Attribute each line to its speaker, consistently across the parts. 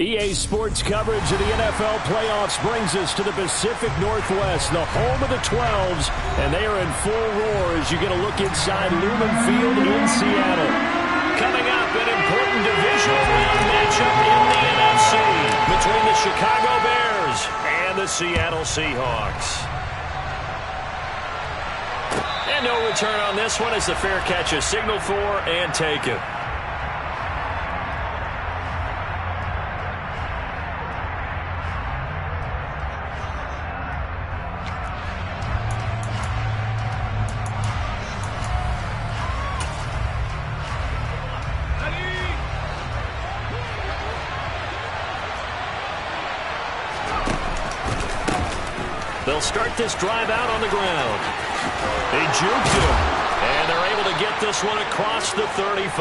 Speaker 1: EA Sports coverage of the NFL playoffs brings us to the Pacific Northwest, the home of the 12s, and they are in full roar as you get a look inside Lumen Field in Seattle. Coming up, an important divisional round matchup in the NFC between the Chicago Bears and the Seattle Seahawks. And no return on this one as the fair catch is signaled for and taken. They'll start this drive out on the ground. They juked him, and they're able to get this one across the 35.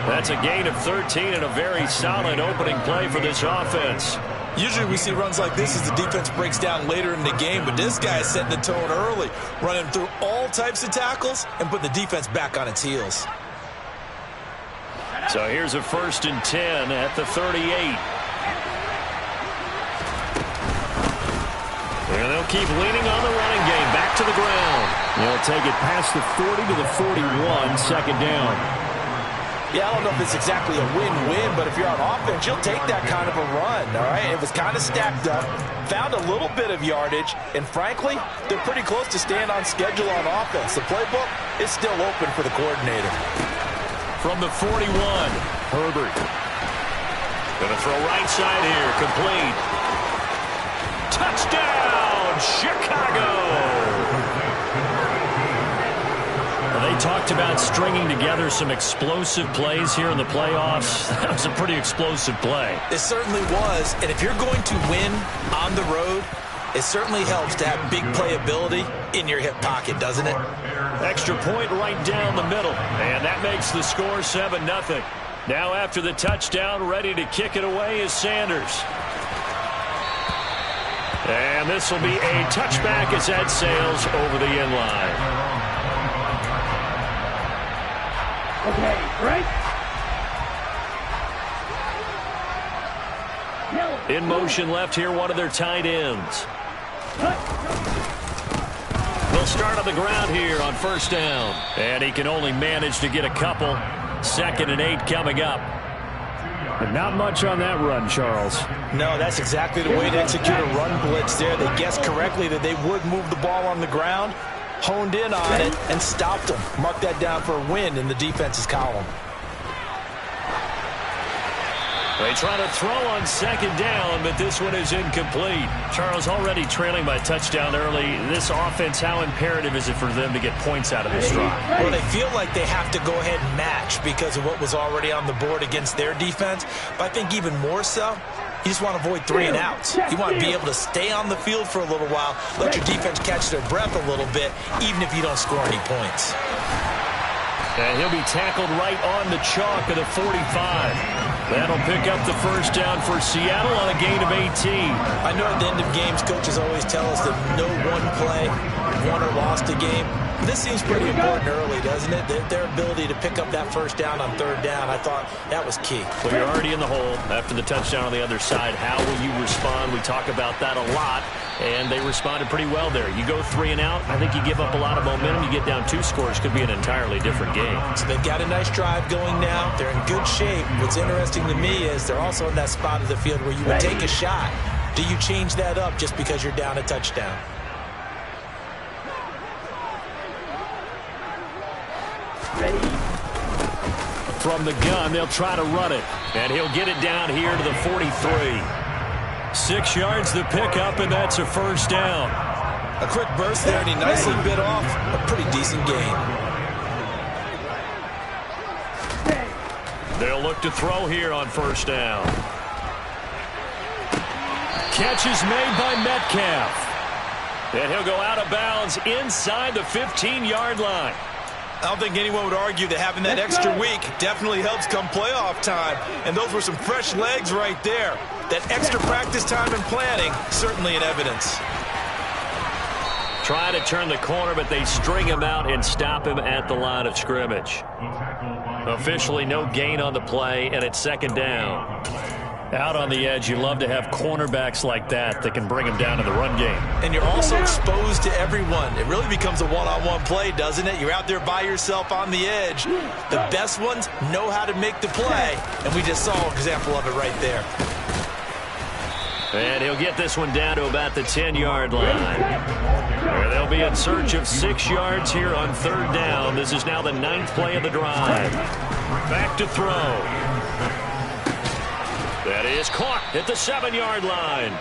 Speaker 1: That's a gain of 13 and a very solid opening play for this offense.
Speaker 2: Usually we see runs like this as the defense breaks down later in the game, but this guy is setting the tone early, running through all types of tackles and putting the defense back on its heels.
Speaker 1: So here's a 1st and 10 at the 38. And they'll keep leaning on the running game. Back to the ground. They'll take it past the 40 to the 41, second down.
Speaker 3: Yeah, I don't know if it's exactly a win-win, but if you're on offense, you'll take that kind of a run, all right? It was kind of stacked up, found a little bit of yardage, and frankly, they're pretty close to staying on schedule on offense. The playbook is still open for the coordinator.
Speaker 1: From the 41, Herbert. Going to throw right side here, complete. Touchdown, Chicago! Well, they talked about stringing together some explosive plays here in the playoffs. That was a pretty explosive play.
Speaker 2: It certainly was, and if you're going to win on the road, it certainly helps to have big playability in your hip pocket, doesn't it?
Speaker 1: Extra point right down the middle, and that makes the score 7-0. Now after the touchdown, ready to kick it away is Sanders. And this will be a touchback as that sails over the end line.
Speaker 4: Okay, right?
Speaker 1: In motion left here, one of their tight ends. They'll start on the ground here on 1st down. And he can only manage to get a couple. 2nd and 8 coming up.
Speaker 4: But not much on that run, Charles.
Speaker 3: No, that's exactly the way to execute a run blitz there. They guessed correctly that they would move the ball on the ground, honed in on it, and stopped them. Mark that down for a win in the defense's column.
Speaker 1: They try to throw on 2nd down, but this one is incomplete.
Speaker 4: Charles, already trailing by a touchdown early. This offense, how imperative is it for them to get points out of this drive?
Speaker 2: Well, they feel like they have to go ahead and match because of what was already on the board against their defense. But I think even more so, you just want to avoid 3 and outs. You want to be able to stay on the field for a little while, let your defense catch their breath a little bit, even if you don't score any points.
Speaker 1: And he'll be tackled right on the chalk of the 45. That'll pick up the 1st down for Seattle on a gain of 18.
Speaker 2: I know at the end of games, coaches always tell us that no one play won or lost a game. This seems pretty important early, doesn't it? Their ability to pick up that 1st down on 3rd down, I thought that was key.
Speaker 1: Well, you're already in the hole after the touchdown on the other side. How will you respond? We talk about that a lot, and they responded pretty well there. You go 3 and out, I think you give up a lot of momentum. You get down 2 scores, could be an entirely different game.
Speaker 2: So they've got a nice drive going now. They're in good shape. What's interesting to me is they're also in that spot of the field where you would take a shot. Do you change that up just because you're down a touchdown?
Speaker 1: From the gun, they'll try to run it. And he'll get it down here to the 43. 6 yards the pickup, and that's a 1st down.
Speaker 2: A quick burst there, and he nicely bit off a pretty decent gain.
Speaker 1: They'll look to throw here on 1st down. Catch is made by Metcalf. And he'll go out of bounds inside the 15-yard line.
Speaker 2: I don't think anyone would argue that having that extra week definitely helps come playoff time. And those were some fresh legs right there. That extra practice time and planning, certainly in evidence.
Speaker 1: Try to turn the corner, but they string him out and stop him at the line of scrimmage. Officially no gain on the play, and it's 2nd down.
Speaker 4: Out on the edge, you love to have cornerbacks like that can bring them down in the run game.
Speaker 2: And you're also exposed to everyone. It really becomes a one-on-one play, doesn't it? You're out there by yourself on the edge. The best ones know how to make the play, and we just saw an example of it right there.
Speaker 4: And he'll get this one down to about the 10-yard line. Where they'll be in search of 6 yards here on 3rd down. This is now the 9th play of the drive. Back to throw. That is caught at the 7-yard line.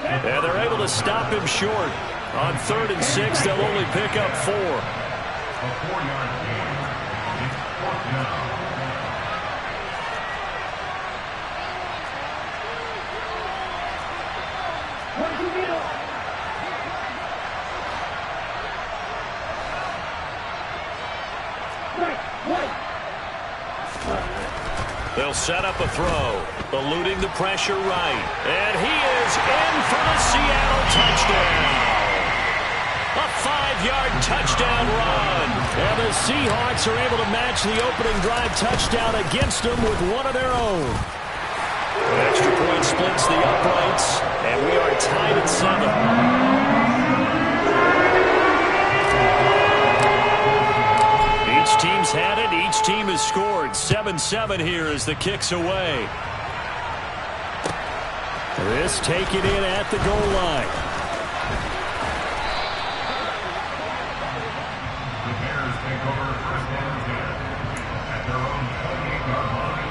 Speaker 4: And they're able to stop him short. On 3rd and 6, they'll only pick up 4. They'll set up a throw, eluding the pressure right. And he is in for the Seattle touchdown. A 5-yard touchdown run.
Speaker 1: And the Seahawks are able to match the opening drive touchdown against them with one of their own.
Speaker 4: An extra point splits the uprights, and we are tied at 7. Each team's had it. Each team has scored. 7-7 here as the kick's away.
Speaker 1: This taken in at the goal line.
Speaker 5: The Bears take over 1st and 10 at their own 28-yard line.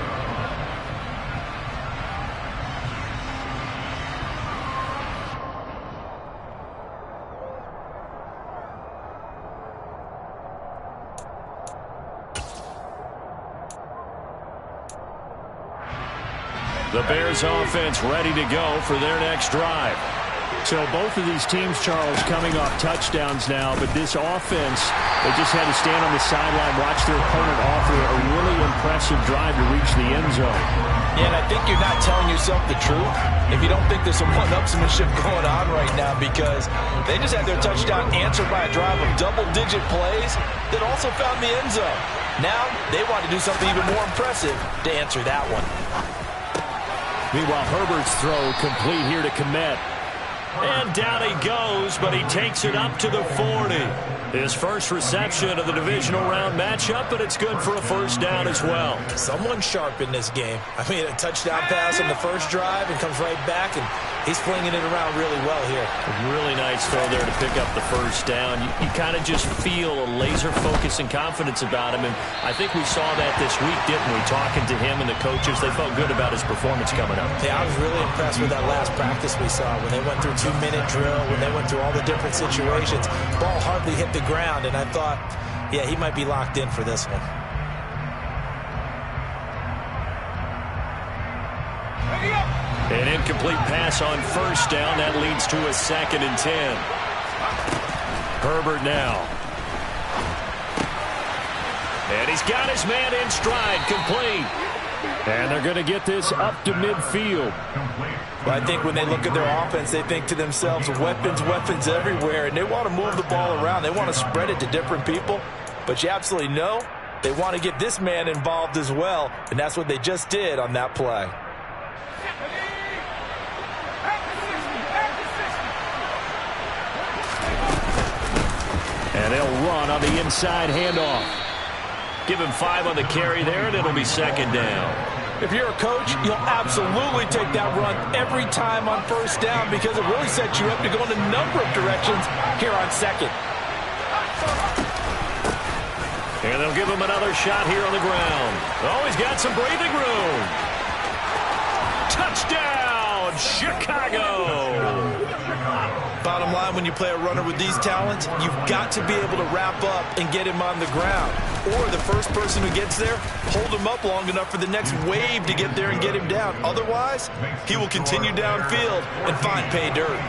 Speaker 1: The Bears offense ready to go for their next drive. So both of these teams, Charles, coming off touchdowns now, but this offense, they just had to stand on the sideline, watch their opponent offer a really impressive drive to reach the end zone.
Speaker 3: Yeah, and I think you're not telling yourself the truth if you don't think there's some one-upsmanship going on right now, because they just had their touchdown answered by a drive of double-digit plays that also found the end zone. Now they want to do something even more impressive to answer that one.
Speaker 1: Meanwhile, Herbert's throw complete here to Kmet.
Speaker 4: And down he goes, but he takes it up to the 40. His first reception of the divisional round matchup, but it's good for a 1st down as well.
Speaker 2: Someone sharp in this game. I mean, a touchdown pass on the first drive and comes right back, and he's flinging it around really well here.
Speaker 4: A really nice throw there to pick up the 1st down. You kind of just feel a laser focus and confidence about him, and I think we saw that this week, didn't we? Talking to him and the coaches, they felt good about his performance coming up.
Speaker 2: Yeah, I was really impressed with that last practice we saw when they went through 2-minute drill, when they went through all the different situations. Ball hardly hit the ground, and I thought, yeah, he might be locked in for this one.
Speaker 4: An incomplete pass on 1st down. That leads to a 2nd and 10. Herbert now. And he's got his man in stride, complete.
Speaker 1: And they're going to get this up to midfield.
Speaker 3: But I think when they look at their offense, they think to themselves, weapons, weapons everywhere, and they want to move the ball around. They want to spread it to different people. But you absolutely know they want to get this man involved as well, and that's what they just did on that play.
Speaker 1: And they'll run on the inside handoff.
Speaker 4: Give him 5 on the carry there, and it'll be 2nd down.
Speaker 3: If you're a coach, you'll absolutely take that run every time on 1st down because it really sets you up to go in a number of directions here on 2nd.
Speaker 4: And they'll give him another shot here on the ground. Oh, he's got some breathing room. Touchdown, Chicago.
Speaker 3: Bottom line, when you play a runner with these talents, you've got to be able to wrap up and get him on the ground. Or the first person who gets there, hold him up long enough for the next wave to get there and get him down. Otherwise, he will continue downfield and find pay dirt.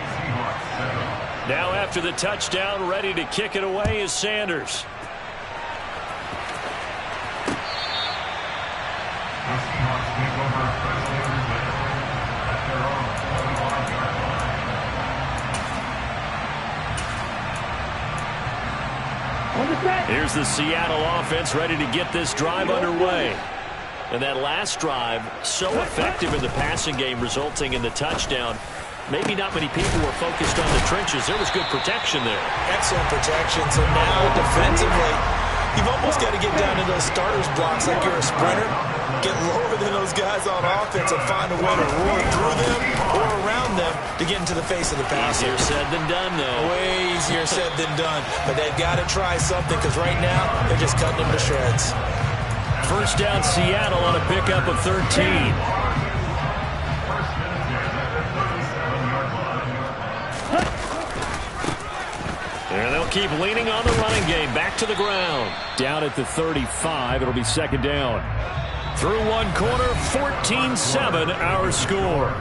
Speaker 4: Now after the touchdown, ready to kick it away is Sanders.
Speaker 1: Here's the Seattle offense ready to get this drive underway.
Speaker 4: And that last drive, so effective in the passing game, resulting in the touchdown. Maybe not many people were focused on the trenches. There was good protection there.
Speaker 2: Excellent protection. So now defensively, you've almost got to get down to those starters blocks like you're a sprinter. Get lower than those guys on offense and find a way to roar through them or around them to get into the face of the passer.
Speaker 4: Easier said than done, though.
Speaker 2: Way easier said than done. But they've got to try something because right now they're just cutting them to shreds.
Speaker 1: First down, Seattle on a pickup of 13.
Speaker 4: And they'll keep leaning on the running game. Back to the ground.
Speaker 1: Down at the 35. It'll be second down. Through one quarter, 14-7 our score.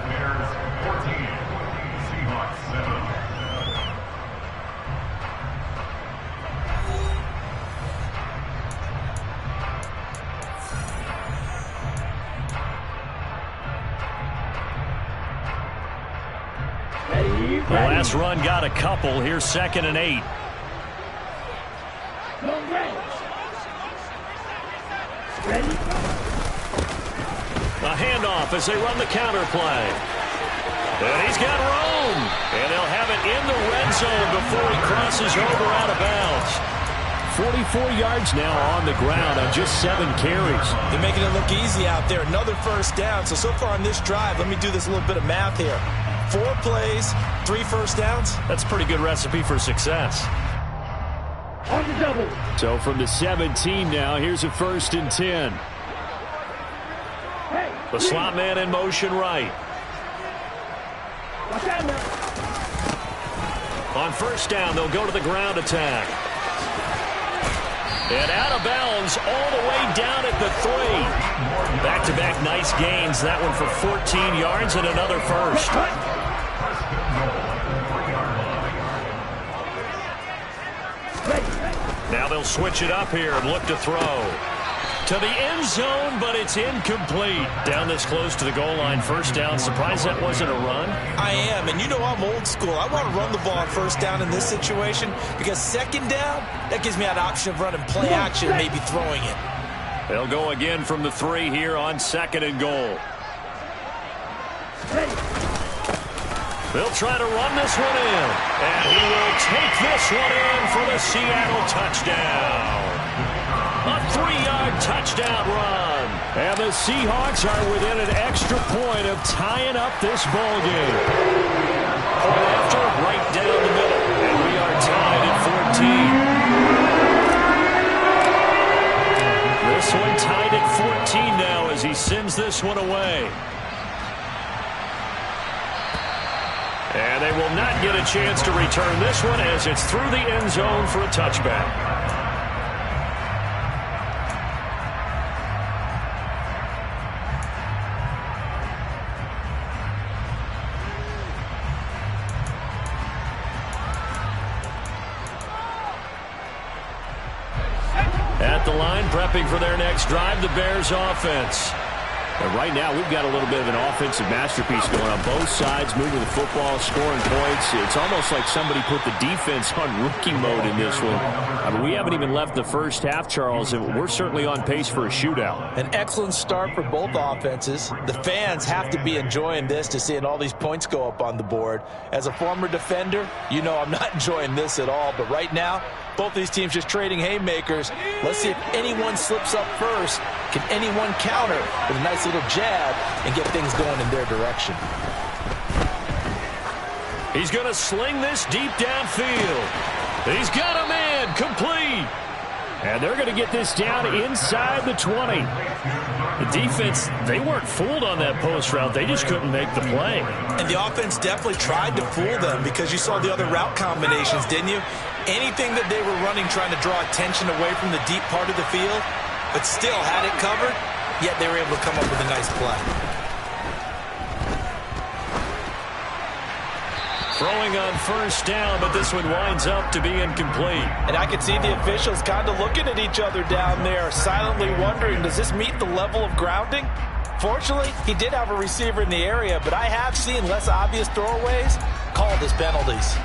Speaker 4: The last run got a couple. Here's 2nd and 8. A handoff as they run the counter play. And he's got room. And they'll have it in the red zone before he crosses over out of bounds.
Speaker 1: 44 yards now on the ground on just 7 carries.
Speaker 2: They're making it look easy out there. Another first down. So far on this drive, let me do this little bit of math here. 4 plays, 3 first downs.
Speaker 4: That's a pretty good recipe for success.
Speaker 1: On the double. So from the 17 now, here's a 1st and 10.
Speaker 4: The slot man in motion right. On first down, they'll go to the ground attack. And out of bounds all the way down at the 3. Back-to-back nice gains. That one for 14 yards and another first. Now they'll switch it up here and look to throw. To the end zone, but it's incomplete. Down this close to the goal line, first down. Surprised that wasn't a run?
Speaker 2: I am, and you know I'm old school. I want to run the ball on first down in this situation because second down, that gives me an option of running play action and maybe throwing it.
Speaker 4: They'll go again from the 3 here on 2nd and goal. They'll try to run this one in, and he will take this one in for the Seattle touchdown. A 3-yard touchdown run.
Speaker 1: And the Seahawks are within an extra point of tying up this ball game.
Speaker 4: Point after, right down the middle. And we are tied at 14. This one tied at 14 now as he sends this one away. And they will not get a chance to return this one as it's through the end zone for a touchback. At the line, prepping for their next drive, the Bears offense.
Speaker 1: And right now, we've got a little bit of an offensive masterpiece going on both sides, moving the football, scoring points. It's almost like somebody put the defense on rookie mode in this one. I mean, we haven't even left the first half, Charles, and we're certainly on pace for a shootout.
Speaker 2: An excellent start for both offenses. The fans have to be enjoying this to seeing all these points go up on the board. As a former defender, you know I'm not enjoying this at all. But right now, both these teams just trading haymakers. Let's see if anyone slips up first. Can anyone counter with a nice little jab and get things going in their direction?
Speaker 4: He's going to sling this deep downfield. He's got a man complete.
Speaker 1: And they're going to get this down inside the 20.
Speaker 4: The defense, they weren't fooled on that post route. They just couldn't make the play.
Speaker 2: And the offense definitely tried to fool them because you saw the other route combinations, didn't you? Anything that they were running trying to draw attention away from the deep part of the field, but still had it covered, yet they were able to come up with a nice play.
Speaker 4: Throwing on first down, but this one winds up to be incomplete.
Speaker 2: And I could see the officials kind of looking at each other down there, silently wondering, does this meet the level of grounding? Fortunately, he did have a receiver in the area, but I have seen less obvious throwaways called as penalties.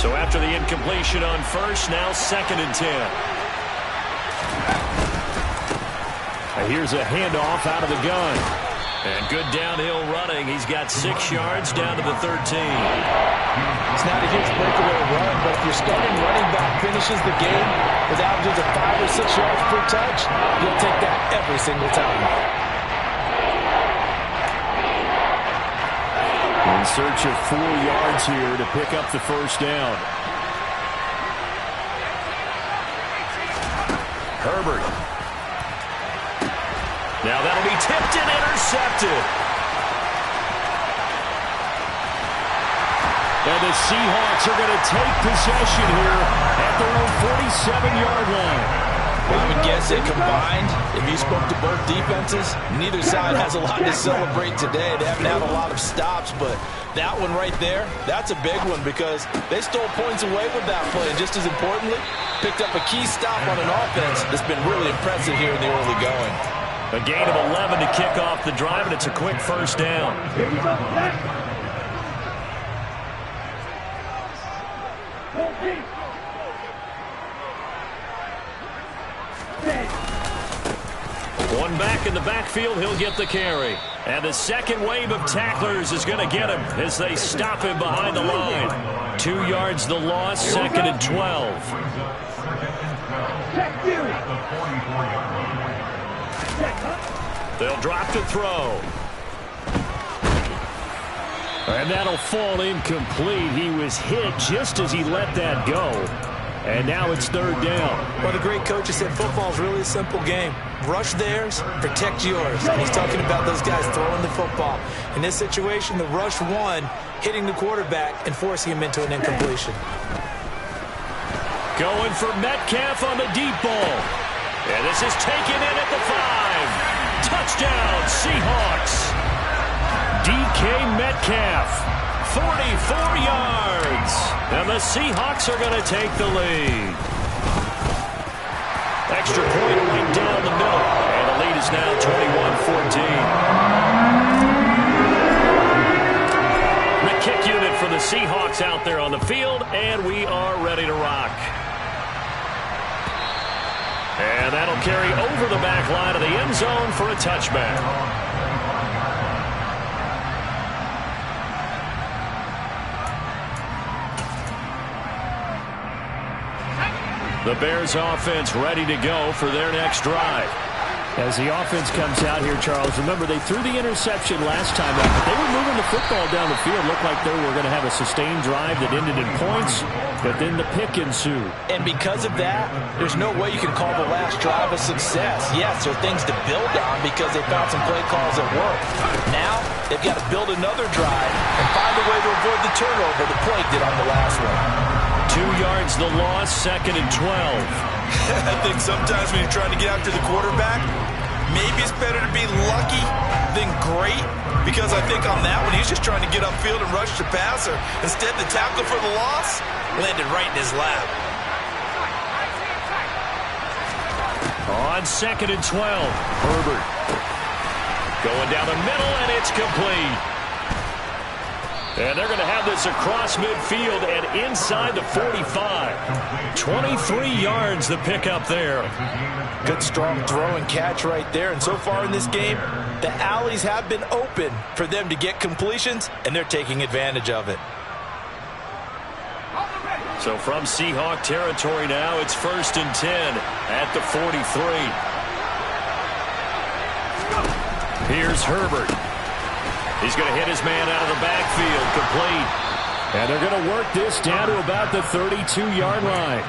Speaker 4: So after the incompletion on first, now 2nd and 10.
Speaker 1: Here's a handoff out of the gun.
Speaker 4: And good downhill running. He's got 6 yards down to the 13.
Speaker 3: It's not a huge breakaway run, but if your starting running back finishes the game with averages of 5 or 6 yards per touch, you'll take that every single time.
Speaker 1: In search of 4 yards here to pick up the first down. Herbert.
Speaker 4: Now that'll be tipped and intercepted.
Speaker 1: And the Seahawks are going to take possession here at their own 47-yard line.
Speaker 3: I would guess they combined, if you spoke to both defenses, neither side has a lot to celebrate today. They haven't had a lot of stops, but that one right there, that's a big one because they stole points away with that play. And just as importantly, picked up a key stop on an offense that's been really impressive here in the early going.
Speaker 4: A gain of 11 to kick off the drive, and it's a quick first down. One back in the backfield, he'll get the carry. And the second wave of tacklers is going to get him as they stop him behind the line. 2 yards the loss, 2nd and 12. They'll drop to throw.
Speaker 1: And that'll fall incomplete. He was hit just as he let that go. And now it's 3rd down.
Speaker 2: Well, the great coach has said football's really a simple game. Rush theirs, protect yours. And he's talking about those guys throwing the football. In this situation, the rush one, hitting the quarterback and forcing him into an incompletion.
Speaker 1: Going for Metcalf on the deep ball.
Speaker 4: And this is taken in at the 5. Touchdown, Seahawks.
Speaker 1: DK Metcalf.
Speaker 4: 44 yards. And the Seahawks are going to take the lead. Extra point right down the middle. And the lead is now 21-14. The kick unit for the Seahawks out there on the field, and we are ready to rock. And that'll carry over the back line of the end zone for a touchback. The Bears offense ready to go for their next drive.
Speaker 1: As the offense comes out here, Charles, remember they threw the interception last time out, but they were moving the football down the field. Looked like they were going to have a sustained drive that ended in points, but then the pick ensued.
Speaker 3: And because of that, there's no way you can call the last drive a success. Yes, there are things to build on because they found some play calls that work. Now, they've got to build another drive and find a way to avoid the turnover the play did on the last one.
Speaker 4: 2 yards the loss, 2nd and 12.
Speaker 2: I think sometimes when you're trying to get after the quarterback, maybe it's better to be lucky than great, because I think on that one, he's just trying to get upfield and rush the passer. Instead, the tackle for the loss landed right in his lap.
Speaker 4: On 2nd and 12, Herbert. Going down the middle, and it's complete. And they're going to have this across midfield and inside the 45. 23 yards the pickup there.
Speaker 3: Good strong throw and catch right there. And so far in this game, the alleys have been open for them to get completions, and they're taking advantage of it.
Speaker 4: So from Seahawk territory now, it's 1st and 10 at the 43. Here's Herbert. He's going to hit his man out of the backfield, complete.
Speaker 1: And they're going to work this down to about the 32-yard line.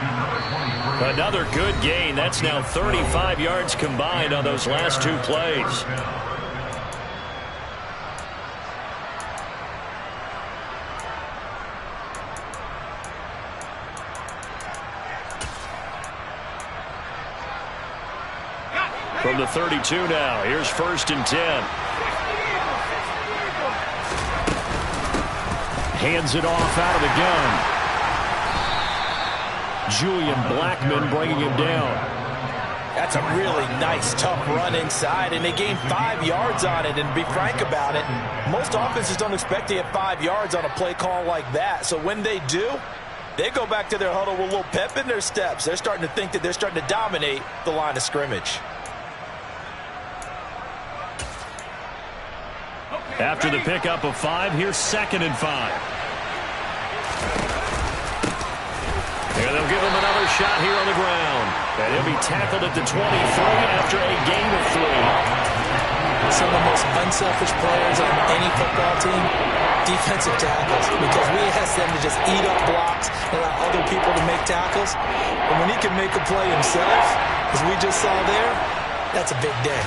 Speaker 4: Another good gain. That's now 35 yards combined on those last 2 plays. From the 32 now, here's 1st and 10.
Speaker 1: Hands it off out of the gun. Julian Blackmon bringing him down.
Speaker 3: That's a really nice, tough run inside, and they gained 5 yards on it. And to be frank about it, most offenses don't expect to get 5 yards on a play call like that. So when they do, they go back to their huddle with a little pep in their steps. They're starting to think that they're starting to dominate the line of scrimmage.
Speaker 1: After the pickup of 5, here's 2nd and 5. And they'll give him another shot here on the ground. And he'll be tackled at the 23 after a gain of 3.
Speaker 2: Some of the most unselfish players on any football team, defensive tackles, because we ask them to just eat up blocks and allow other people to make tackles. And when he can make a play himself, as we just saw there, that's a big day.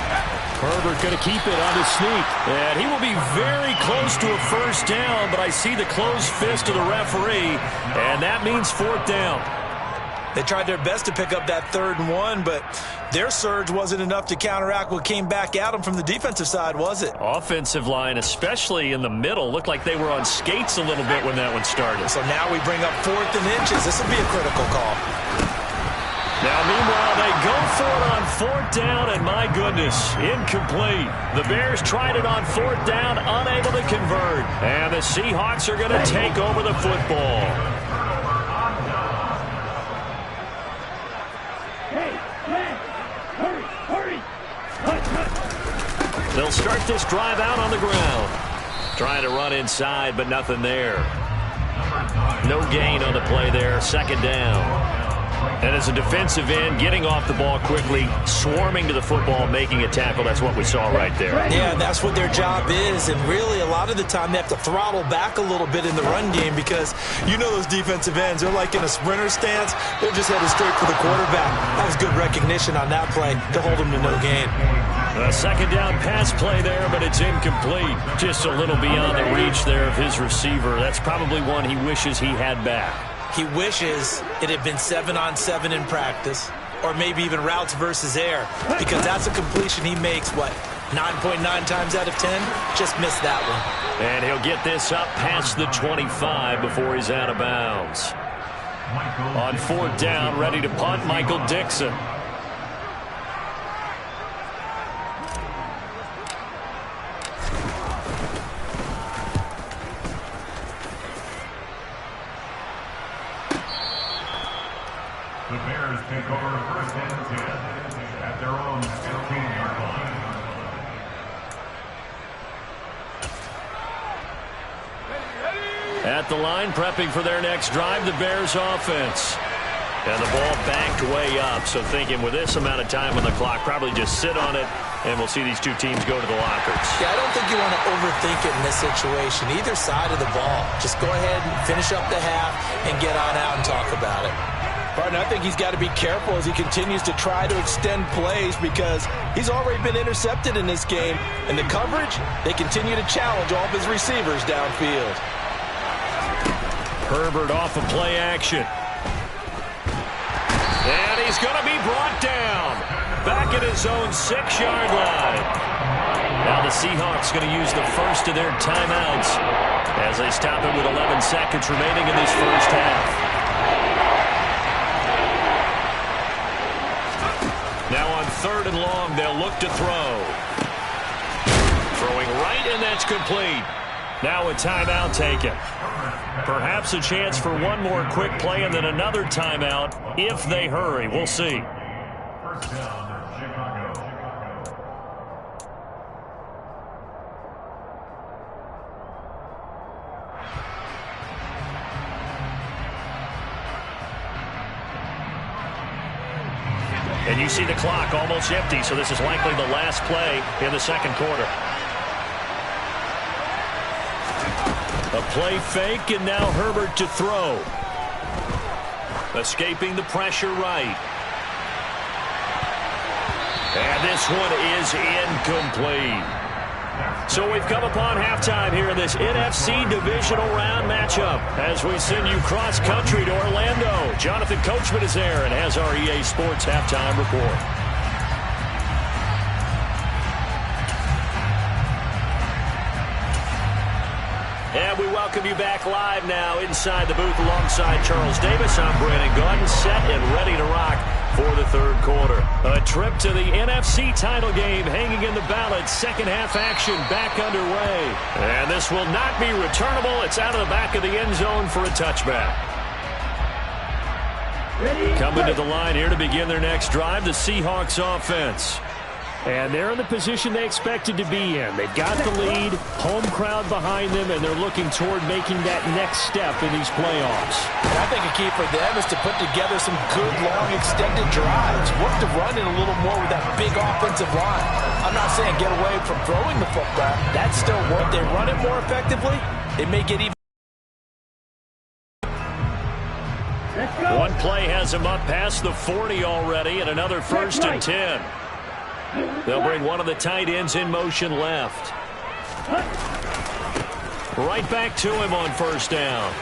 Speaker 1: Herbert going to keep it on his sneak. And he will be very close to a first down, but I see the closed fist of the referee, and that means 4th down.
Speaker 2: They tried their best to pick up that 3rd and 1, but their surge wasn't enough to counteract what came back at them from the defensive side, was it?
Speaker 1: Offensive line, especially in the middle, looked like they were on skates a little bit when that one started.
Speaker 2: So now we bring up 4th and inches. This will be a critical call.
Speaker 1: Now, meanwhile, they go for it on 4th down, and my goodness, incomplete. The Bears tried it on 4th down, unable to convert. And the Seahawks are going to take over the football. They'll start this drive out on the ground. Trying to run inside, but nothing there. No gain on the play there. 2nd down. And as a defensive end, getting off the ball quickly, swarming to the football, making a tackle, that's what we saw right there.
Speaker 2: Yeah, that's what their job is. And really, a lot of the time, they have to throttle back a little bit in the run game because you know those defensive ends, they're like in a sprinter stance. They're just headed straight for the quarterback. That was good recognition on that play to hold them to no gain.
Speaker 1: A 2nd down pass play there, but it's incomplete. Just a little beyond the reach there of his receiver. That's probably one he wishes he had back.
Speaker 2: He wishes it had been 7-on-7 in practice, or maybe even routes versus air, because that's a completion he makes, 9.9 times out of 10? Just missed that one.
Speaker 1: And he'll get this up past the 25 before he's out of bounds. On 4th down, ready to punt, Michael Dixon.
Speaker 5: The Bears take over 1st and 10 at their own 15-yard line.
Speaker 1: At the line, prepping for their next drive, the Bears offense. And the ball backed way up, so thinking with this amount of time on the clock, probably just sit on it, and we'll see these two teams go to the lockers.
Speaker 2: Yeah, I don't think you want to overthink it in this situation. Either side of the ball. Just go ahead and finish up the half and get on out and talk about it.
Speaker 3: Partner, I think he's got to be careful as he continues to try to extend plays because he's already been intercepted in this game. And the coverage, they continue to challenge all of his receivers downfield.
Speaker 1: Herbert off of play action. And he's going to be brought down. Back at his own 6-yard line. Now the Seahawks going to use the first of their timeouts as they stop it with 11 seconds remaining in this first half. Now on 3rd and long, they'll look to throw. Throwing right, and that's complete. Now a timeout taken. Perhaps a chance for one more quick play and then another timeout if they hurry. We'll see.
Speaker 5: 1st down, Chicago.
Speaker 1: And you see the clock almost empty, so this is likely the last play in the 2nd quarter. A play fake, and now Herbert to throw. Escaping the pressure right. And this one is incomplete. So we've come upon halftime here in this NFC divisional round matchup as we send you cross-country to Orlando. Jonathan Coachman is there and has our EA Sports halftime report. And we welcome you back live now inside the booth alongside Charles Davis. I'm Brandon Gaudin, set and ready to rock for the 3rd quarter. A trip to the NFC title game hanging in the balance. 2nd half action back underway. And this will not be returnable. It's out of the back of the end zone for a touchback. Coming to the line here to begin their next drive, the Seahawks offense. And they're in the position they expected to be in. They've got the lead, home crowd behind them, and they're looking toward making that next step in these playoffs.
Speaker 3: And I think a key for them is to put together some good, long, extended drives. Work the run in a little more with that big offensive line. I'm not saying get away from throwing the football. That's still work. They run it more effectively, it may get even.
Speaker 4: One play has him up past the 40 already, and another 1st and 10. They'll bring one of the tight ends in motion left. Right back to him on 1st down.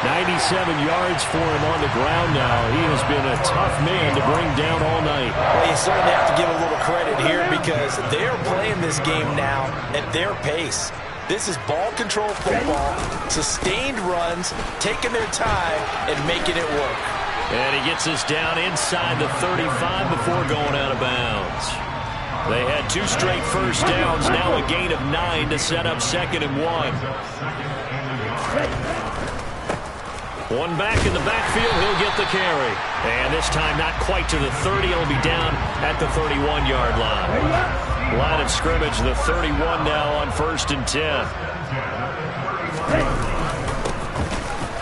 Speaker 4: 97 yards for him on the ground now. He has been a tough man to bring down all night.
Speaker 3: Well, you certainly have to give a little credit here because they're playing this game now at their pace. This is ball control football, sustained runs, taking their time, and making it work.
Speaker 4: And he gets us down inside the 35 before going out of bounds. They had 2 straight 1st downs, now a gain of 9 to set up 2nd and 1. One back in the backfield, he'll get the carry. And this time not quite to the 30, it'll be down at the 31-yard line. Line of scrimmage, the 31 now on 1st and 10.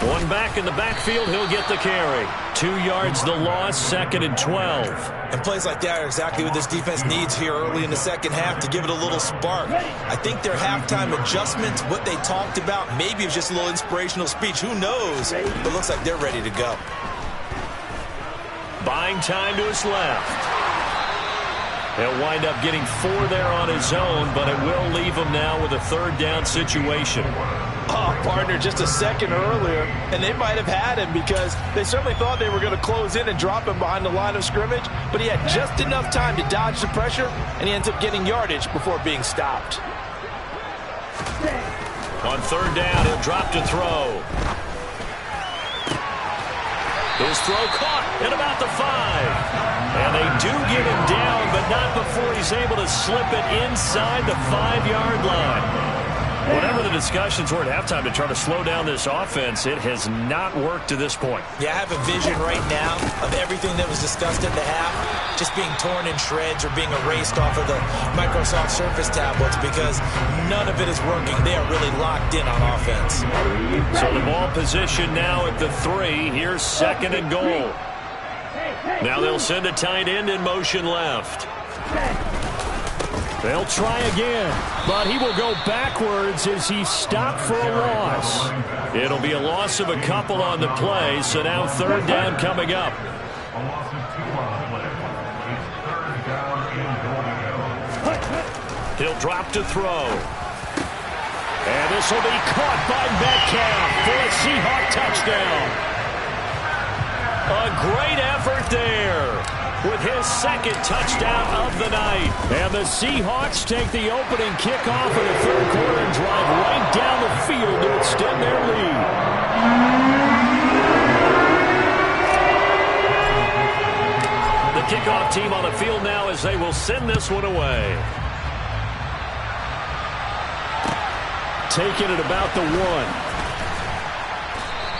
Speaker 4: One back in the backfield, he'll get the carry. 2 yards the loss, 2nd and 12.
Speaker 2: And plays like that are exactly what this defense needs here early in the second half to give it a little spark. I think their halftime adjustments, what they talked about, maybe it was just a little inspirational speech. Who knows? But it looks like they're ready to go.
Speaker 4: Buying time to his left. He'll wind up getting 4 there on his own, but it will leave him now with a 3rd down situation.
Speaker 3: Oh, partner, just a second earlier, and they might have had him because they certainly thought they were going to close in and drop him behind the line of scrimmage, but he had just enough time to dodge the pressure, and he ends up getting yardage before being stopped.
Speaker 4: On 3rd down, he'll drop to throw. His throw caught at about the 5. And they do get him down, but not before he's able to slip it inside the 5-yard line. Whatever the discussions were at halftime to try to slow down this offense, it has not worked to this point.
Speaker 2: Yeah, I have a vision right now of everything that was discussed at the half just being torn in shreds or being erased off of the Microsoft Surface tablets because none of it is working. They are really locked in on offense.
Speaker 4: So the ball position now at the 3. Here's 2nd and goal. Now they'll send a tight end in motion left.
Speaker 1: They'll try again, but he will go backwards as he's stopped for a loss.
Speaker 4: It'll be a loss of a couple on the play, so now 3rd down coming up.
Speaker 5: A loss of 2 on the play. It's 3rd down and goal to go.
Speaker 4: He'll drop to throw. And this will be caught by Metcalf for a Seahawk touchdown. A great effort there with his 2nd touchdown of the night.
Speaker 1: And the Seahawks take the opening kickoff of the 3rd quarter and drive right down the field to extend their lead.
Speaker 4: The kickoff team on the field now as they will send this one away.
Speaker 1: Taking it about the 1.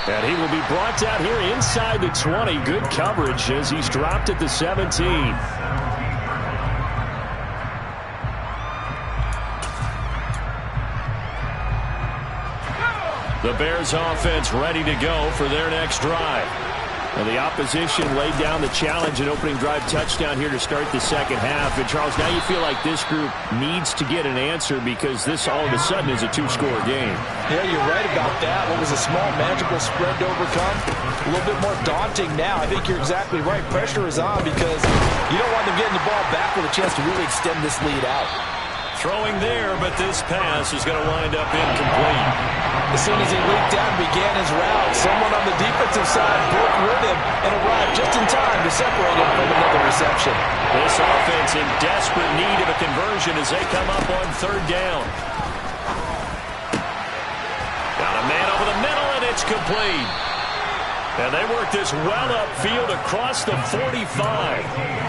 Speaker 1: And he will be brought down here inside the 20. Good coverage as he's dropped at the 17. The Bears offense ready to go for their next drive. And the opposition laid down the challenge and opening drive touchdown here to start the second half. And, Charles, now you feel like this group needs to get an answer because this all of a sudden is a two-score game.
Speaker 3: Yeah, you're right about that. What was a small, manageable spread to overcome? A little bit more daunting now. I think you're exactly right. Pressure is on because you don't want them getting the ball back with a chance to really extend this lead out.
Speaker 4: Throwing there, but this pass is going to wind up incomplete.
Speaker 3: As soon as he leaked out and began his route, someone on the defensive side broke with him and arrived just in time to separate him from another reception.
Speaker 4: This offense in desperate need of a conversion as they come up on 3rd down. Got a man over the middle, and it's complete. And they work this well upfield across the 45.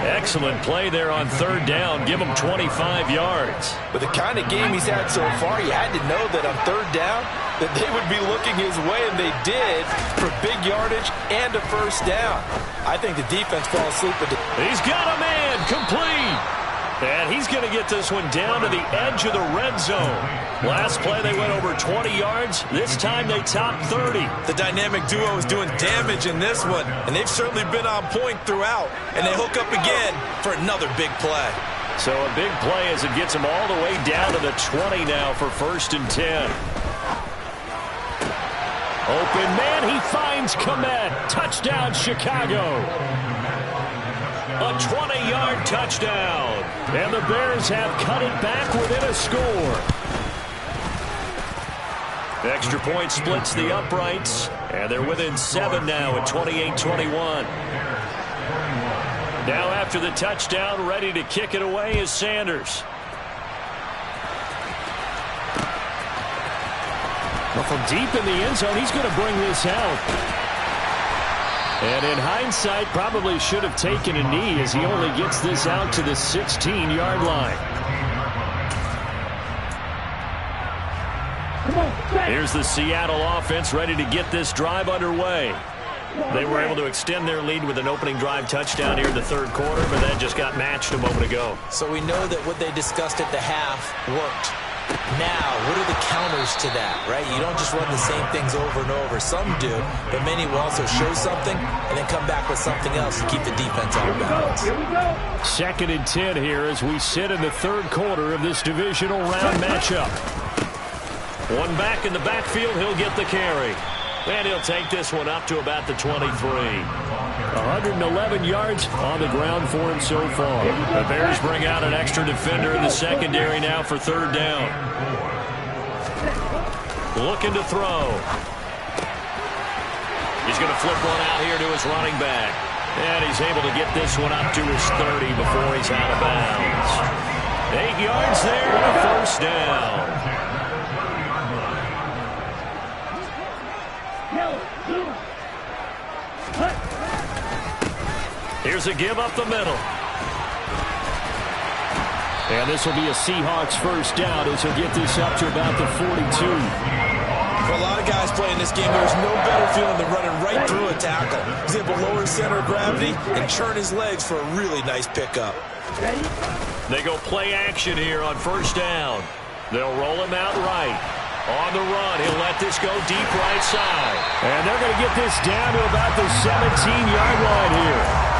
Speaker 4: Excellent play there on 3rd down. Give him 25 yards.
Speaker 3: With the kind of game he's had so far, you had to know that on 3rd down that they would be looking his way, and they did, for big yardage and a 1st down. I think the defense fell asleep.
Speaker 1: He's got a man complete. And he's going to get this one down to the edge of the red zone. Last play, they went over 20 yards. This time, they topped 30.
Speaker 2: The dynamic duo is doing damage in this one, and they've certainly been on point throughout. And they hook up again for another big play.
Speaker 1: So a big play as it gets them all the way down to the 20 now for 1st and 10. Open man, he finds Komet. Touchdown, Chicago. A 20-yard touchdown. And the Bears have cut it back within a score. Extra point splits the uprights. And they're within 7 now at 28-21. Now after the touchdown, ready to kick it away is Sanders. Well, from deep in the end zone, he's going to bring this out. And in hindsight, probably should have taken a knee as he only gets this out to the 16-yard line. Here's the Seattle offense ready to get this drive underway. They were able to extend their lead with an opening drive touchdown here in the 3rd quarter, but that just got matched a moment ago.
Speaker 2: So we know that what they discussed at the half worked. Now, what are the counters to that, right? You don't just run the same things over and over. Some do, but many will also show something and then come back with something else to keep the defense on balance.
Speaker 1: 2nd and 10 here as we sit in the 3rd quarter of this divisional round matchup. One back in the backfield, he'll get the carry. And he'll take this one up to about the 23. 111 yards on the ground for him so far. The Bears bring out an extra defender in the secondary now for 3rd down. Looking to throw. He's going to flip one out here to his running back. And he's able to get this one up to his 30 before he's out of bounds. 8 yards there and a 1st down. Here's a give up the middle. And this will be a Seahawks 1st down as he'll get this up to about the 42.
Speaker 2: For a lot of guys playing this game, there's no better feeling than running right through a tackle. He's able to lower his center of gravity and turn his legs for a really nice pickup.
Speaker 1: They go play action here on 1st down. They'll roll him out right. On the run, he'll let this go deep right side. And they're going to get this down to about the 17-yard line here.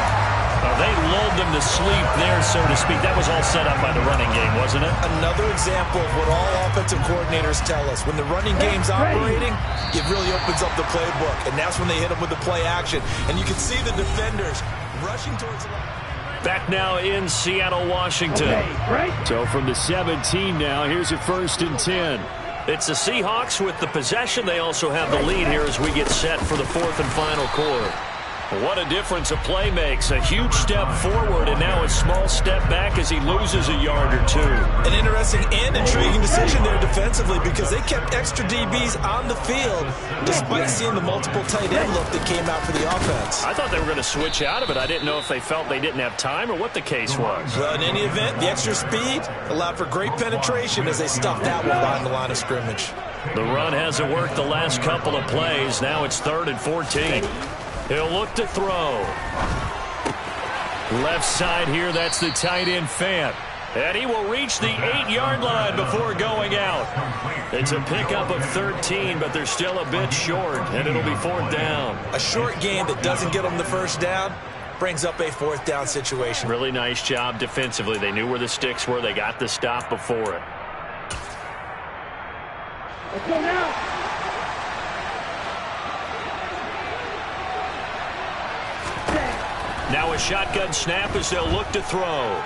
Speaker 1: They lulled them to sleep there, so to speak. That was all set up by the running game, wasn't it?
Speaker 2: Another example of what all offensive coordinators tell us. When the running game's operating, it really opens up the playbook. And that's when they hit them with the play action. And you can see the defenders rushing towards the line.
Speaker 1: Back now in Seattle, Washington. So from the 17 now, here's a 1st and 10. It's the Seahawks with the possession. They also have the lead here as we get set for the 4th and final quarter. What a difference a play makes. A huge step forward and now a small step back as he loses a yard or two.
Speaker 2: An interesting and intriguing decision there defensively because they kept extra DBs on the field despite seeing the multiple tight end look that came out for the offense.
Speaker 1: I thought they were going to switch out of it. I didn't know if they felt they didn't have time or what the case was.
Speaker 2: Well, in any event, the extra speed allowed for great penetration as they stuffed that one behind the line of scrimmage.
Speaker 1: The run hasn't worked the last couple of plays. Now it's 3rd and 14. He'll look to throw. Left side here, that's the tight end Fant. And he will reach the 8-yard line before going out. It's a pickup of 13, but they're still a bit short, and it'll be 4th down.
Speaker 2: A short game that doesn't get them the 1st down brings up a 4th down situation.
Speaker 1: Really nice job defensively. They knew where the sticks were. They got the stop before it.
Speaker 6: Let's go now.
Speaker 1: Now a shotgun snap as they'll look to throw.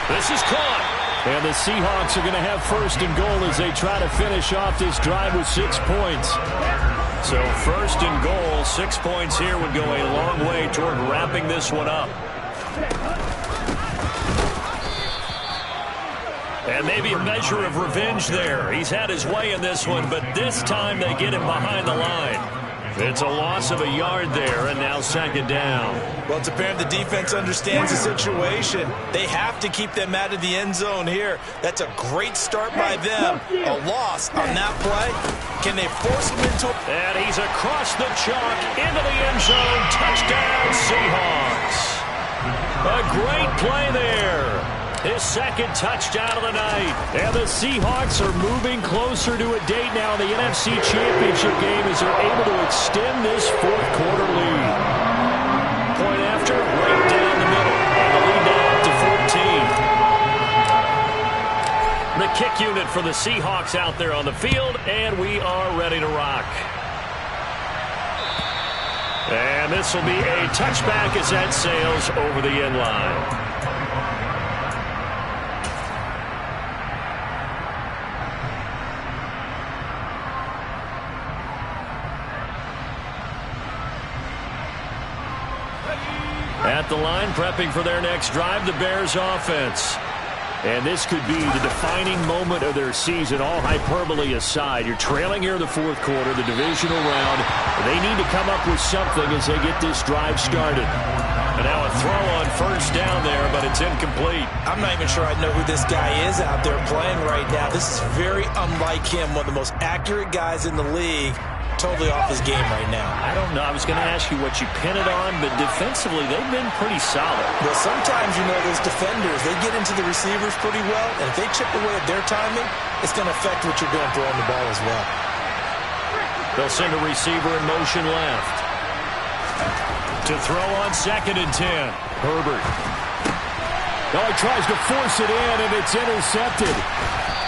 Speaker 1: This is caught. And the Seahawks are going to have 1st and goal as they try to finish off this drive with 6 points. So 1st and goal, 6 points here would go a long way toward wrapping this one up. And maybe a measure of revenge there. He's had his way in this one, but this time they get him behind the line. It's a loss of a yard there, and now second down.
Speaker 2: Well, it's apparent the defense understands the situation. They have to keep them out of the end zone here. That's a great start by them. A loss on that play. Can they force him into it?
Speaker 1: And he's across the chalk into the end zone. Touchdown, Seahawks. A great play there. His second touchdown of the night. And the Seahawks are moving closer to a date now in the NFC Championship game as they're able to extend this fourth quarter lead. Point after, right down the middle. And the lead now up to 14. The kick unit for the Seahawks out there on the field, and we are ready to rock. And this will be a touchback as that sails over the end line. At the line, prepping for their next drive, the Bears offense. And this could be the defining moment of their season, all hyperbole aside. You're trailing here in the fourth quarter, the divisional round. They need to come up with something as they get this drive started. And now a throw on first down there, but it's incomplete.
Speaker 2: I'm not even sure I know who this guy is out there playing right now. This is very unlike him, one of the most accurate guys in the league. Totally off his game right now.
Speaker 1: I don't know. I was going to ask you what you pin it on, but defensively, they've been pretty solid.
Speaker 2: Well, sometimes, you know, those defenders, they get into the receivers pretty well, and if they chip away at their timing, it's going to affect what you're doing throwing the ball as well.
Speaker 1: They'll send a receiver in motion left. To throw on 2nd and 10. Herbert. Oh, he tries to force it in, and it's intercepted.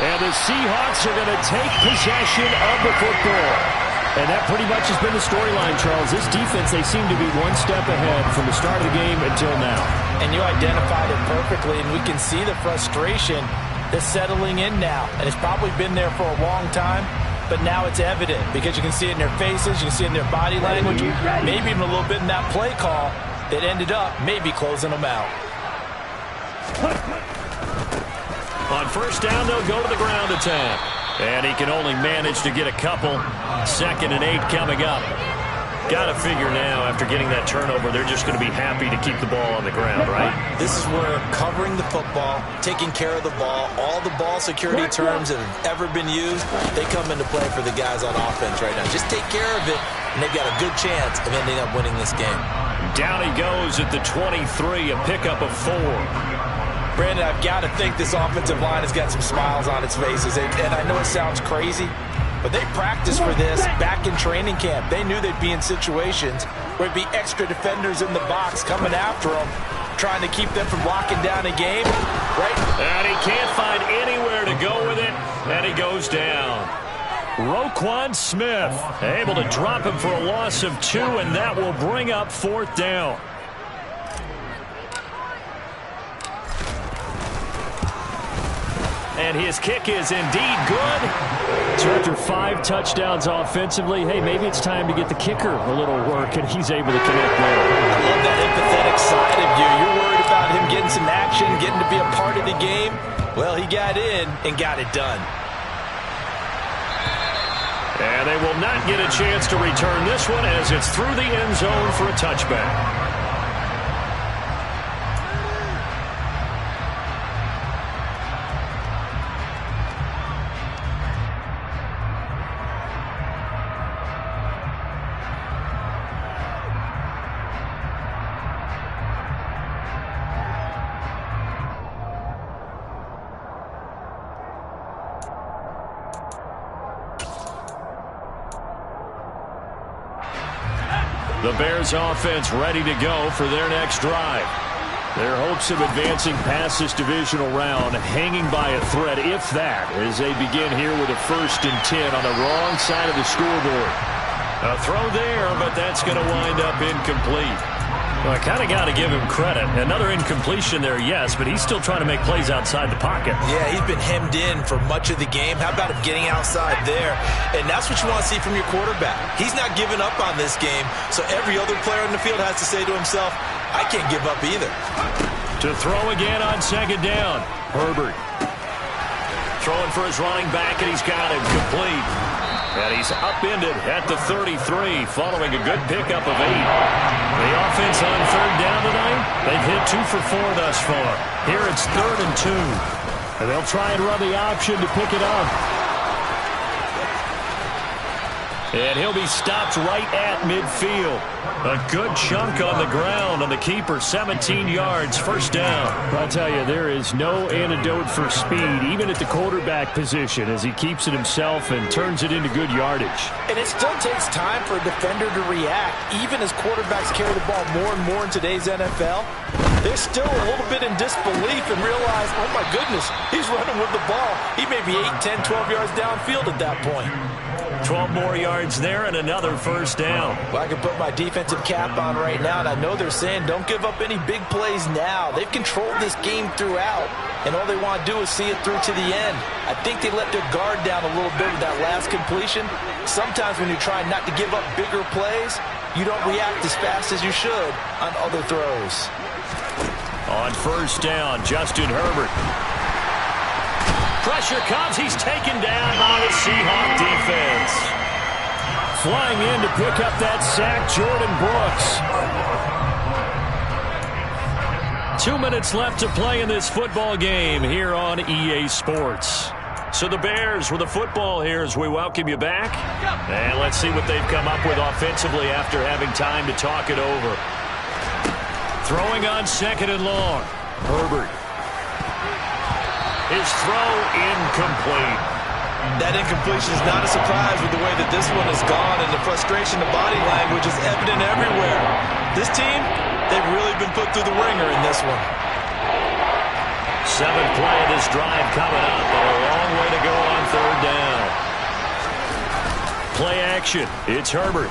Speaker 1: And the Seahawks are going to take possession of the football. And that pretty much has been the storyline, Charles. This defense, they seem to be one step ahead from the start of the game until now.
Speaker 2: And you identified it perfectly, and we can see the frustration that's settling in now. And it's probably been there for a long time, but now it's evident because you can see it in their faces, you can see it in their body language, maybe even a little bit in that play call that ended up maybe closing them out.
Speaker 1: On first down, they'll go to the ground attack. And he can only manage to get a couple. 2nd and 8 coming up. Got to figure now, after getting that turnover, they're just going to be happy to keep the ball on the ground, right?
Speaker 2: This is where covering the football, taking care of the ball, all the ball security terms that have ever been used, they come into play for the guys on offense right now. Just take care of it, and they've got a good chance of ending up winning this game.
Speaker 1: Down he goes at the 23, a pickup of 4.
Speaker 2: Brandon, I've got to think this offensive line has got some smiles on its faces. And I know it sounds crazy, but they practiced for this back in training camp. They knew they'd be in situations where it'd be extra defenders in the box coming after them, trying to keep them from locking down a game, right?
Speaker 1: And he can't find anywhere to go with it, and he goes down. Roquan Smith able to drop him for a loss of 2, and that will bring up 4th down. And his kick is indeed good. So after 5 touchdowns offensively, hey, maybe it's time to get the kicker a little work, and he's able to connect there.
Speaker 2: I love that empathetic side of you. You're worried about him getting some action, getting to be a part of the game. Well, he got in and got it done.
Speaker 1: And they will not get a chance to return this one as it's through the end zone for a touchback. The Bears offense ready to go for their next drive. Their hopes of advancing past this divisional round hanging by a thread, if that, as they begin here with a 1st and 10 on the wrong side of the scoreboard. A throw there, but that's going to wind up incomplete. Well, I kind of got to give him credit. Another incompletion there, yes, but he's still trying to make plays outside the pocket.
Speaker 2: Yeah, he's been hemmed in for much of the game. How about him getting outside there? And that's what you want to see from your quarterback. He's not giving up on this game, so every other player in the field has to say to himself, I can't give up either.
Speaker 1: To throw again on 2nd down. Herbert throwing for his running back, and he's got him complete. And he's upended at the 33 following a good pickup of 8. The offense on third down tonight, they've hit 2 for 4 thus far. Here it's 3rd and 2. And they'll try and run the option to pick it up. And he'll be stopped right at midfield. A good chunk on the ground on the keeper, 17 yards, first down.
Speaker 6: I'll tell you, there is no antidote for speed, even at the quarterback position, as he keeps it himself and turns it into good yardage.
Speaker 3: And it still takes time for a defender to react. Even as quarterbacks carry the ball more and more in today's NFL, they're still a little bit in disbelief and realize, oh my goodness, he's running with the ball. He may be 8, 10, 12 yards downfield at that point.
Speaker 1: 12 more yards there and another first down.
Speaker 3: Well, I can put my defensive cap on right now, and I know they're saying don't give up any big plays now. They've controlled this game throughout, and all they want to do is see it through to the end. I think they let their guard down a little bit with that last completion. Sometimes when you're trying not to give up bigger plays, you don't react as fast as you should on other throws.
Speaker 1: On first down, Justin Herbert. Pressure comes. He's taken down by the Seahawk defense.
Speaker 6: Flying in to pick up that sack, Jordan Brooks.
Speaker 1: 2 minutes left to play in this football game here on EA Sports. So the Bears with the football here as we welcome you back. And let's see what they've come up with offensively after having time to talk it over. Throwing on 2nd and long. Herbert. His throw incomplete.
Speaker 2: That incompletion is not a surprise with the way that this one has gone, and the frustration, the body language is evident everywhere. This team, they've really been put through the ringer in this one.
Speaker 1: 7th play of this drive coming up, but a long way to go on 3rd down. Play action. It's Herbert.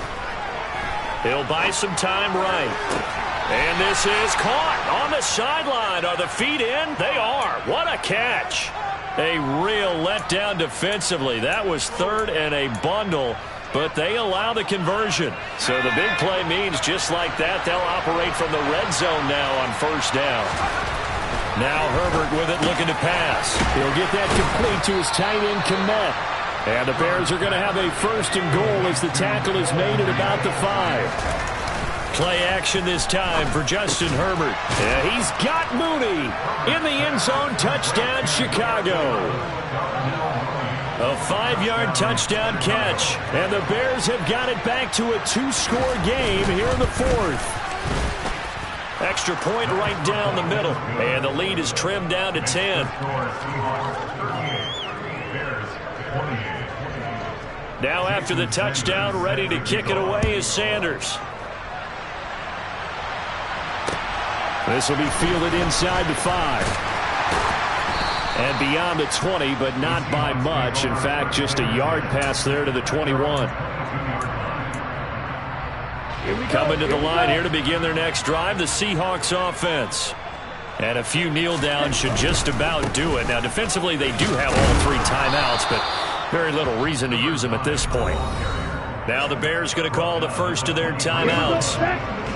Speaker 1: He'll buy some time right. And this is caught on the sideline. Are the feet in? They are. What a catch. A real letdown defensively. That was 3rd and a bundle, but they allow the conversion. So the big play means just like that, they'll operate from the red zone now on first down. Now Herbert with it, looking to pass.
Speaker 6: He'll get that complete to his tight end, Kmet. And the Bears are going to have a 1st and goal as the tackle is made at about the 5.
Speaker 1: Play action this time for Justin Herbert.
Speaker 6: Yeah, he's got Mooney in the end zone. Touchdown, Chicago.
Speaker 1: A 5-yard touchdown catch.
Speaker 6: And the Bears have got it back to a 2-score game here in the 4th.
Speaker 1: Extra point right down the middle. And the lead is trimmed down to 10. Now after the touchdown, ready to kick it away is Sanders.
Speaker 6: This will be fielded inside the 5. And beyond the 20, but not by much. In fact, just a yard pass there to the 21. Coming to the line here to begin their next drive, the Seahawks offense. And a few kneel downs should just about do it. Now, defensively, they do have all 3 timeouts, but very little reason to use them at this point. Now the Bears going to call the first of their timeouts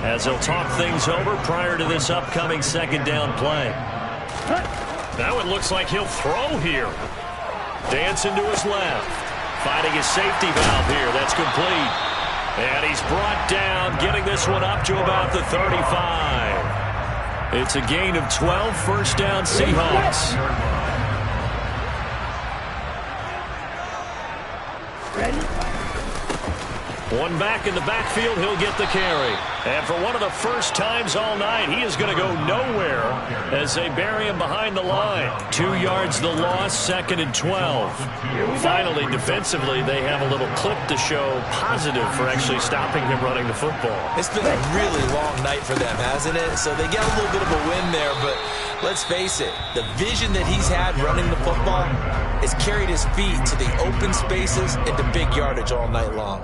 Speaker 6: as they'll talk things over prior to this upcoming 2nd down play. Now it looks like he'll throw here. Dancing to his left. Finding his safety valve here. That's complete. And he's brought down, getting this one up to about the 35. It's a gain of 12, first down Seahawks. One back in the backfield, he'll get the carry. And for one of the first times all night, he is going to go nowhere as they bury him behind the line. 2 yards the loss, 2nd and 12. Finally, defensively, they have a little clip to show positive for actually stopping him running the football.
Speaker 2: It's been a really long night for them, hasn't it? So they get a little bit of a win there, but let's face it, the vision that he's had running the football has carried his feet to the open spaces and to big yardage all night long.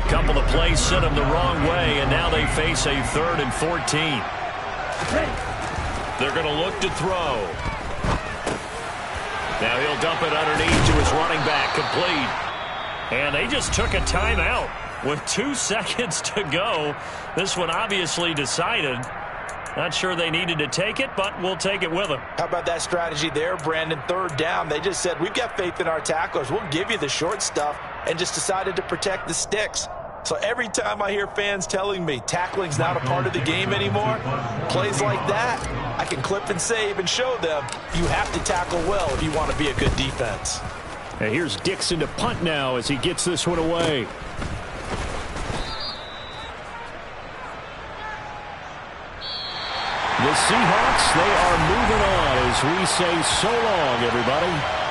Speaker 1: Couple of plays sent him the wrong way, and now they face a 3rd and 14. They're going to look to throw. Now he'll dump it underneath to his running back, complete. And they just took a timeout with 2 seconds to go. This one obviously decided.
Speaker 6: Not sure they needed to take it, but we'll take it with them.
Speaker 3: How about that strategy there, Brandon? 3rd down. They just said, we've got faith in our tacklers. We'll give you the short stuff, and just decided to protect the sticks. So every time I hear fans telling me tackling's not a part of the game anymore, plays like that, I can clip and save and show them you have to tackle well if you want to be a good defense.
Speaker 1: And here's Dixon to punt now as he gets this one away. The Seahawks, they are moving on as we say so long, everybody.